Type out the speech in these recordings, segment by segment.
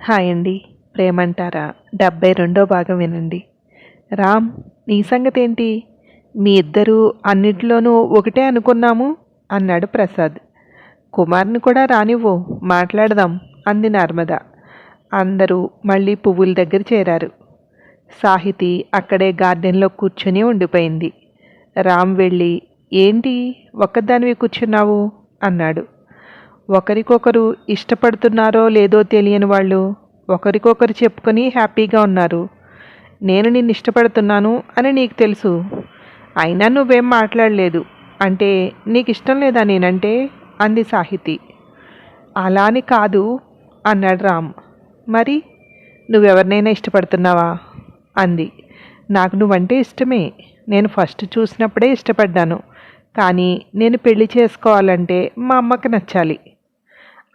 Hi అండి. ప్రేమంటారా 72వ భాగం వినండి. రామ్, నీ సంగతేంటి? మీ ఇద్దరూ అన్నిటిలోనూ ఒకటే అనుకున్నాము అన్నాడు ప్రసాద్. కుమార్ని కూడా రానివ్వు, మాట్లాడదాం అంది నర్మద. అందరూ మళ్ళీ పువ్వుల దగ్గర చేరారు. సాహితి అక్కడే గార్డెన్లో కూర్చుని ఉండిపోయింది. రామ్ వెళ్ళి, ఏంటి ఒక్కదానివి కూర్చున్నావు అన్నాడు. ఒకరికొకరు ఇష్టపడుతున్నారో లేదో తెలియని వాళ్ళు ఒకరికొకరు చెప్పుకొని హ్యాపీగా ఉన్నారు. నేను నిన్ను ఇష్టపడుతున్నాను అని నీకు తెలుసు, అయినా నువ్వేం మాట్లాడలేదు. అంటే నీకు ఇష్టం లేదా నేనంటే అంది సాహితి. అలా అని కాదు అన్నాడు రామ్. మరి నువ్వెవరినైనా ఇష్టపడుతున్నావా అంది. నాకు నువ్వంటే ఇష్టమే. నేను ఫస్ట్ చూసినప్పుడే ఇష్టపడ్డాను. కానీ నేను పెళ్లి చేసుకోవాలంటే మా అమ్మకి నచ్చాలి.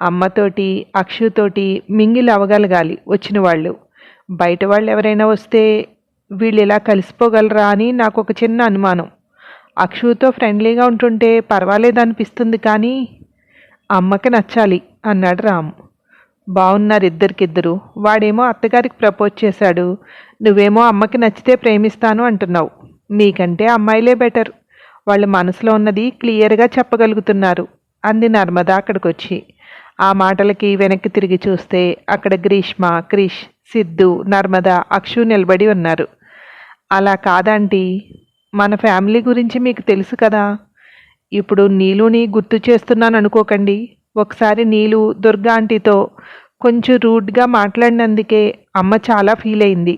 అమ్మతోటి అక్షుతోటి మింగిల్ అవగలగాలి వచ్చిన వాళ్ళు. బయట వాళ్ళు ఎవరైనా వస్తే వీళ్ళు ఇలా కలిసిపోగలరా అని నాకు ఒక చిన్న అనుమానం. అక్షుతో ఫ్రెండ్లీగా ఉంటుంటే పర్వాలేదనిపిస్తుంది, కానీ అమ్మకి నచ్చాలి అన్నాడు రామ్. బాగున్నారు ఇద్దరికిద్దరు. వాడేమో అత్తగారికి ప్రపోజ్ చేశాడు, నువ్వేమో అమ్మకి నచ్చితే ప్రేమిస్తాను అంటున్నావు. మీకంటే అమ్మాయిలే బెటర్. వాళ్ళ మనసులో ఉన్నది క్లియర్గా చెప్పగలుగుతున్నారు అంది నర్మద అక్కడికొచ్చి. ఆ మాటలకి వెనక్కి తిరిగి చూస్తే అక్కడ గ్రీష్మ, క్రిష్, సిద్ధు, నర్మద, అక్షు నిలబడి ఉన్నారు. అలా కాదంటీ, మన ఫ్యామిలీ గురించి మీకు తెలుసు కదా. ఇప్పుడు నీలుని గుర్తు చేస్తున్నాను అనుకోకండి. ఒకసారి నీలు దుర్గా ఆంటీతో కొంచెం రూడ్గా మాట్లాడినందుకే అమ్మ చాలా ఫీల్ అయింది.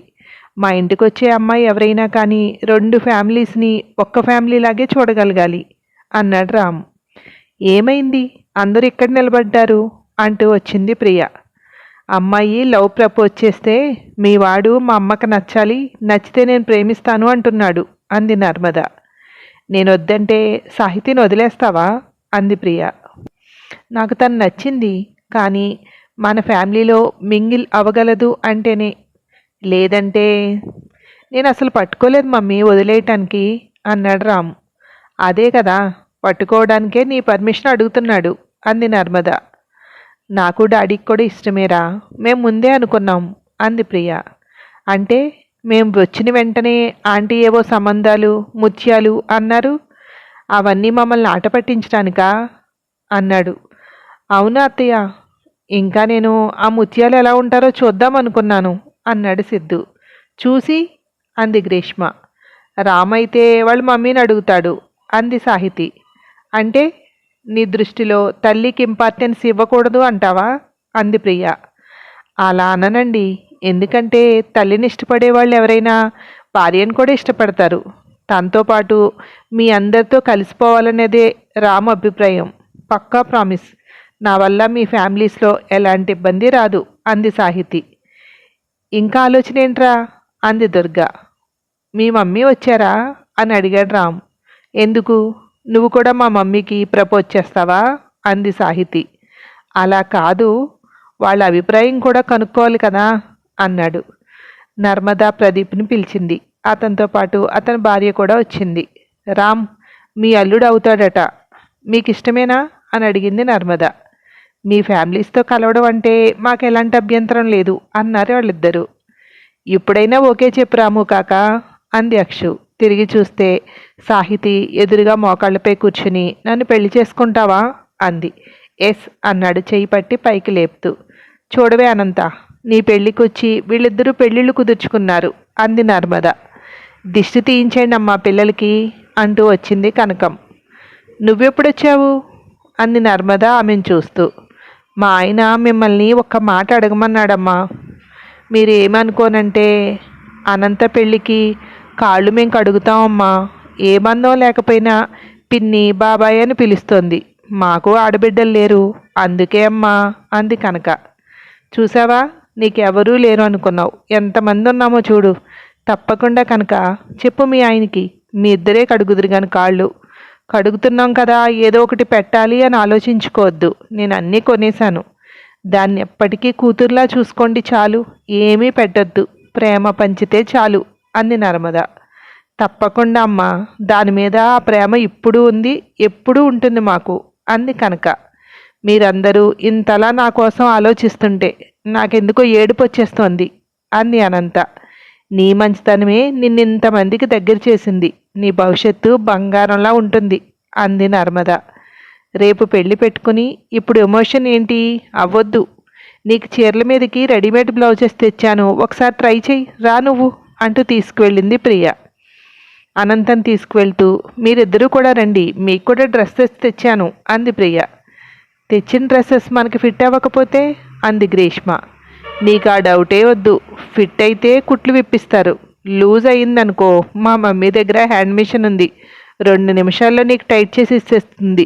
మా ఇంటికి వచ్చే అమ్మాయి ఎవరైనా కానీ 2 ఫ్యామిలీస్ని ఒక్క ఫ్యామిలీలాగే చూడగలగాలి అన్నాడు రామ్. ఏమైంది, అందరూ ఇక్కడ నిలబడ్డారు అంటూ వచ్చింది ప్రియ. అమ్మాయి లవ్ ప్రపోజ్ చేస్తే మీ వాడు మా అమ్మకి నచ్చాలి, నచ్చితే నేను ప్రేమిస్తాను అంటున్నాడు అంది నర్మద. నేను వద్దంటే సాహితిని వదిలేస్తావా అంది ప్రియ. నాకు తను నచ్చింది, కానీ మన ఫ్యామిలీలో మింగిల్ అవ్వగలదు అంటేనే. లేదంటే నేను అసలు పట్టుకోలేదు మమ్మీ వదిలేయటానికి అన్నాడు రామ్. అదే కదా, పట్టుకోవడానికే నీ పర్మిషన్ అడుగుతున్నాడు అంది నర్మద. నాకు డాడీకి కూడా ఇష్టమేరా, మేము ముందే అనుకున్నాం అంది ప్రియ. అంటే మేము వచ్చిన వెంటనే ఆంటీ ఏవో సంబంధాలు ముత్యాలు అన్నారు, అవన్నీ మమ్మల్ని ఆట పట్టించడానికా అన్నాడు. అవునా అత్తయ్య, ఇంకా నేను ఆ ముత్యాలు ఎలా ఉంటారో చూద్దాం అనుకున్నాను అన్నాడు సిద్ధు. చూసి అంది గ్రీష్మ. రామైతే వాళ్ళ మమ్మీని అడుగుతాడు అంది సాహితి. అంటే నీ దృష్టిలో తల్లికి ఇంపార్టెన్స్ ఇవ్వకూడదు అంటావా అంది ప్రియ. అలా అననండి, ఎందుకంటే తల్లిని ఇష్టపడే వాళ్ళు ఎవరైనా భార్యను కూడా ఇష్టపడతారు. తనతో పాటు మీ అందరితో కలిసిపోవాలనేదే రామ్ అభిప్రాయం. పక్కా ప్రామిస్. నా వల్ల మీ ఫ్యామిలీస్లో ఎలాంటి ఇబ్బంది రాదు అంది సాహితి. ఇంకా ఆలోచన ఏంట్రా అంది దుర్గా. మీ మమ్మీ వచ్చారా అని అడిగాడు రామ్. ఎందుకు, నువ్వు కూడా మా మమ్మీకి ప్రపోజ్ చేస్తావా అంది సాహితి. అలా కాదు, వాళ్ళ అభిప్రాయం కూడా కనుక్కోవాలి కదా అన్నాడు. నర్మదా ప్రదీప్ని పిలిచింది. అతనితో పాటు అతని భార్య కూడా వచ్చింది. రామ్, మీ అల్లుడు అవుతాడట, మీకు ఇష్టమేనా అని అడిగింది నర్మద. మీ ఫ్యామిలీస్తో కలవడం అంటే మాకు ఎలాంటి అభ్యంతరం లేదు అన్నారు వాళ్ళిద్దరూ. ఇప్పుడైనా ఓకే చెప్పు రాము కాక అంది అక్షు. తిరిగి చూస్తే సాహితి ఎదురుగా మోకాళ్ళపై కూర్చుని నన్ను పెళ్లి చేసుకుంటావా అంది. ఎస్ అన్నాడు చెయ్యి పట్టి పైకి లేపుతూ. చూడవే అనంత, నీ పెళ్ళికొచ్చి వీళ్ళిద్దరూ పెళ్ళిళ్ళు కుదుర్చుకున్నారు అంది నర్మద. దిష్టి తీయించండి అమ్మా పిల్లలకి అంటూ వచ్చింది కనకం. నువ్వెప్పుడొచ్చావు అంది నర్మద ఆమెను చూస్తూ. మా ఆయన మిమ్మల్ని ఒక్క మాట అడగమన్నాడమ్మా. మీరేమనుకోనంటే అనంత పెళ్ళికి కాళ్ళు మేము కడుగుతామమ్మా. ఏ బంధం లేకపోయినా పిన్ని బాబాయ్ అని పిలుస్తోంది. మాకు ఆడబిడ్డలు లేరు, అందుకే అమ్మా అంది కనక. చూసావా, నీకెవరూ లేరు అనుకున్నావు, ఎంతమంది ఉన్నామో చూడు. తప్పకుండా కనుక చెప్పు మీ ఆయనకి, మీ ఇద్దరే కడుగుదురు కానీ కాళ్ళు. కడుగుతున్నాం కదా, ఏదో ఒకటి పెట్టాలి అని ఆలోచించుకోవద్దు. నేను అన్నీ కొనేశాను. దాన్ని ఎప్పటికీ కూతుర్లా చూసుకోండి చాలు, ఏమీ పెట్టద్దు, ప్రేమ పంచితే చాలు అంది నర్మద. తప్పకుండా అమ్మా, దాని మీద ఆ ప్రేమ ఇప్పుడు ఉంది, ఎప్పుడూ ఉంటుంది మాకు అంది కనక. మీరందరూ ఇంతలా నా కోసం ఆలోచిస్తుంటే నాకెందుకో ఏడుపు వచ్చేస్తోంది అంది అనంత. నీ మంచితనమే నిన్నింతమందికి దగ్గర చేసింది. నీ భవిష్యత్తు బంగారంలా ఉంటుంది అంది నర్మద. రేపు పెళ్లి పెట్టుకుని ఇప్పుడు ఎమోషన్ ఏంటి అవ్వొద్దు. నీకు చీరల మీదకి రెడీమేడ్ బ్లౌజెస్ తెచ్చాను, ఒకసారి ట్రై చెయ్యి, రా నువ్వు అంటూ తీసుకువెళ్ళింది ప్రియ. అనంతం తీసుకువెళ్తూ మీరిద్దరూ కూడా రండి, మీకు కూడా డ్రెస్సెస్ తెచ్చాను అంది ప్రియ. తెచ్చిన డ్రెస్సెస్ మనకి ఫిట్ అవ్వకపోతే అంది గ్రీష్మ. నీకు ఆ డౌటే వద్దు, ఫిట్ అయితే కుట్లు విప్పిస్తారు. లూజ్ అయ్యిందనుకో, మా మమ్మీ దగ్గర హ్యాండ్ మిషన్ ఉంది, 2 నిమిషాల్లో నీకు టైట్ చేసి ఇచ్చేస్తుంది.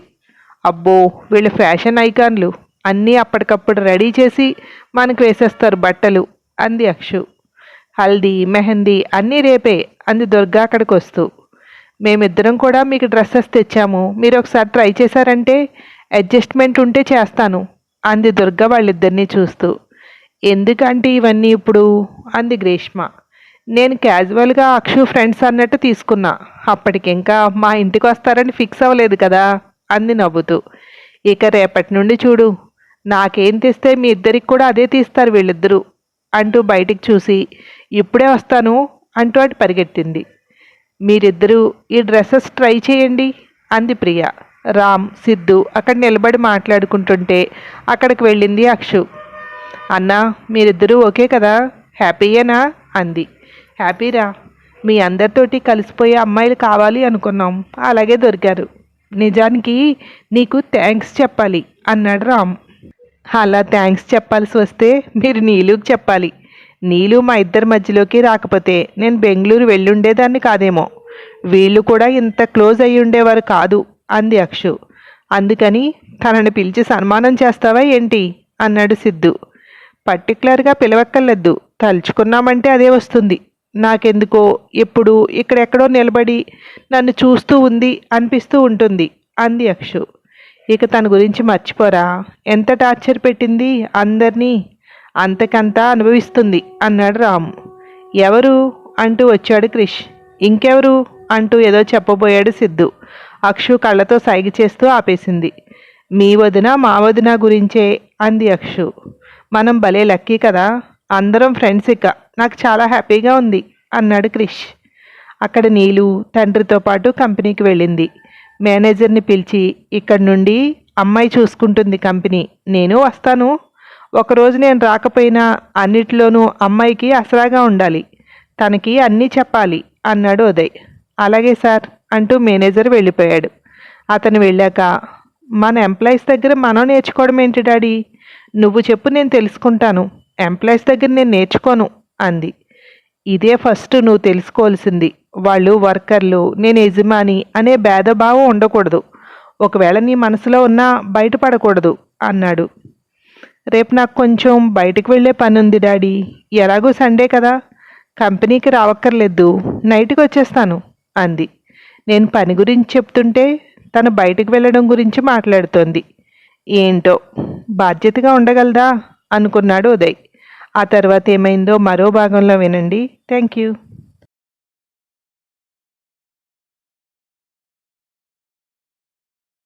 అబ్బో, వీళ్ళు ఫ్యాషన్ ఐకాన్లు, అన్నీ అప్పటికప్పుడు రెడీ చేసి మనకు వేసేస్తారు బట్టలు అంది అక్షు. హల్దీ మెహందీ అన్నీ రేపే అంది దుర్గా అక్కడికి వస్తూ. మేమిద్దరం కూడా మీకు డ్రెస్సెస్ తెచ్చాము, మీరు ఒకసారి ట్రై చేశారంటే అడ్జస్ట్మెంట్ ఉంటే చేస్తాను అంది దుర్గా వాళ్ళిద్దరినీ చూస్తూ. ఎందుకంటే ఇవన్నీ ఇప్పుడు అంది గ్రీష్మ. నేను క్యాజువల్గా అక్షు ఫ్రెండ్స్ అన్నట్టు తీసుకున్నా, అప్పటికింకా మా ఇంటికి వస్తారని ఫిక్స్ అవ్వలేదు కదా అంది నవ్వుతూ. ఇక రేపటి నుండి చూడు, నాకేం తెస్తే మీ ఇద్దరికి కూడా అదే తీస్తారు వీళ్ళిద్దరూ అంటూ బయటికి చూసి ఇప్పుడే వస్తాను అంటూ అటు పరిగెత్తింది. మీరిద్దరూ ఈ డ్రెస్సెస్ ట్రై చేయండి అంది ప్రియ. రామ్ సిద్ధు అక్కడ నిలబడి మాట్లాడుకుంటుంటే అక్కడికి వెళ్ళింది అక్షు. అన్నా, మీరిద్దరూ ఓకే కదా, హ్యాపీయేనా అంది. హ్యాపీరా, మీ అందరితోటి కలిసిపోయే అమ్మాయిలు కావాలి అనుకున్నాం, అలాగే దొరికారు. నిజానికి నీకు థ్యాంక్స్ చెప్పాలి అన్నాడు రామ్. అలా థ్యాంక్స్ చెప్పాల్సి వస్తే మీరు నీలుకి చెప్పాలి. నీలు మా ఇద్దరి మధ్యలోకి రాకపోతే నేను బెంగళూరు వెళ్ళుండేదాన్ని కాదేమో, వీళ్ళు కూడా ఇంత క్లోజ్ అయ్యి ఉండేవారు కాదు అంది అక్షు. అందుకని తనని పిలిచి సన్మానం చేస్తావా ఏంటి అన్నాడు సిద్ధు. పర్టికులర్గా పిలవక్కర్లేదు, తలుచుకున్నామంటే అదే వస్తుంది. నాకెందుకో ఎప్పుడు ఇక్కడెక్కడో నిలబడి నన్ను చూస్తూ ఉంది అనిపిస్తూ ఉంటుంది అంది అక్షు. ఇక తన గురించి మర్చిపోరా, ఎంత టార్చర్ పెట్టింది అందరినీ, అంతకంతా అనుభవిస్తుంది అన్నాడు రాము. ఎవరు అంటూ వచ్చాడు క్రిష్. ఇంకెవరు అంటూ ఏదో చెప్పబోయాడు సిద్ధు. అక్షు కళ్ళతో సైగ చేస్తూ ఆపేసింది. మీ వదిన మా వదిన గురించే అంది అక్షు. మనం భలే లక్కీ కదా, అందరం ఫ్రెండ్స్, ఇక నాకు చాలా హ్యాపీగా ఉంది అన్నాడు క్రిష్. అక్కడ నీలు తండ్రితో పాటు కంపెనీకి వెళ్ళింది. మేనేజర్ని పిలిచి ఇక్కడి నుండి అమ్మాయి చూసుకుంటుంది కంపెనీ, నేను వస్తాను, ఒకరోజు నేను రాకపోయినా అన్నిటిలోనూ అమ్మాయికి అసలాగా ఉండాలి, తనకి అన్నీ చెప్పాలి అన్నాడు ఉదయ్. అలాగే సార్ అంటూ మేనేజర్ వెళ్ళిపోయాడు. అతను వెళ్ళాక మన ఎంప్లాయీస్ దగ్గర మనం నేర్చుకోవడం ఏంటి డాడీ, నువ్వు చెప్పు నేను తెలుసుకుంటాను, ఎంప్లాయీస్ దగ్గర నేను నేర్చుకోను అంది. ఇదే ఫస్ట్ నువ్వు తెలుసుకోవాల్సింది, వాళ్ళు వర్కర్లు, నేను యజమాని అనే భేదభావం ఉండకూడదు, ఒకవేళ నీ మనసులో ఉన్నా బయటపడకూడదు అన్నాడు. రేపు నాకు కొంచెం బయటకు వెళ్ళే పని ఉంది డాడీ, ఎలాగో సండే కదా, కంపెనీకి రావక్కర్లేదు, నైట్కి వచ్చేస్తాను అంది. నేను పని గురించి చెప్తుంటే తను బయటకు వెళ్ళడం గురించి మాట్లాడుతోంది. ఏంటో బాధ్యతగా ఉండగలదా అనుకున్నాడు ఉదయ్. ఆ తర్వాత ఏమైందో మరో భాగంలో వినండి. Thank you.